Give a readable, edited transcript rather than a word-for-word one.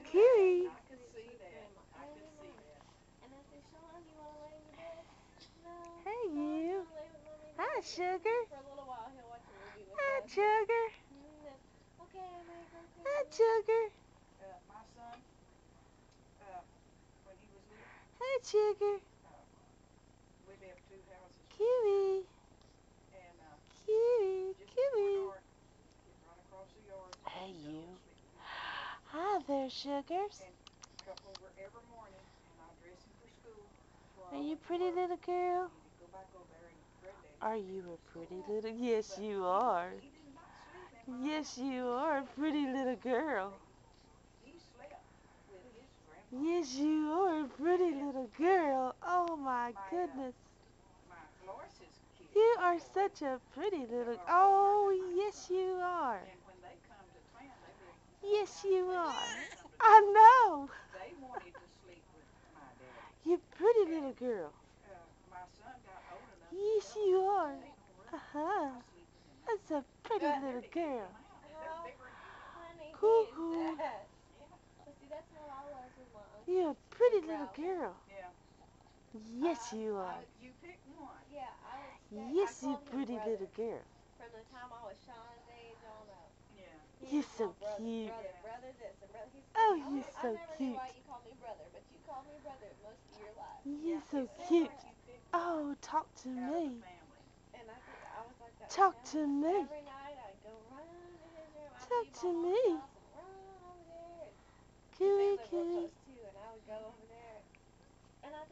Kiwi, Kiwi. I could see that. I could see that. And I said, Sean, you want to lay in your bed? No. Hey, Sean's you. want to lay with mommy and Hi, daddy. sugar. For a little while, he'll watch a movie with Hi, us. sugar. And then, okay, Merry Hi, Christmas. sugar. My son, when he was little, Hi, sugar. we lived 2 houses from each Kiwi, other, and Kiwi, just before Kiwi. dark, he'd run across the yard Hey, and go you. to sleep with his friends. Hi there, sugars. And come over every morning, and I'd dress him for school before Are I you went to pretty work. little girl? And he'd go back over there, and Granddaddy Are would you take a him to pretty school. little? Yes, But you are. he did not sleep in my Yes, house. you are a pretty little girl. He slept with his grandpa. Yes, you are a pretty little girl. Oh my goodness. My Lois's kids. You are such a pretty little. Oh, yes, you are. And when they come to town, they live. Yes, you are. When they come to I town, know. they wanted to sleep with my daddy. You pretty little girl. My son got old enough. Yes, to you tell are. them, "Stay in the room. Uh-huh. I'll sleep with him." That's a pretty little They kicked girl. him out. How They were him. funny Cuckoo. is that? Yeah. But see, that's how I was with my uncle. You're a pretty With little Ralph. girl. Yeah. Yes, you are. You pick one. Yeah, I would say. Yes, I you called him pretty brother. little girl. From the time I was Sean's age on up. Yeah. You're He's so my brother, cute. brother, Yeah. brother this and brother. He's Oh, I you're I so never knew cute. why you called me brother, but you called me brother most of your life. You're Yeah, so it seems cute. like you pick one Oh, talk to out of the me. family. And I was like that Talk with to him. me. Every night I'd go run into his room. I'd Talk leave my to mom's me. house and run over there. Because they Kiwi, live real Kiwi. close too, and I would go over there. And I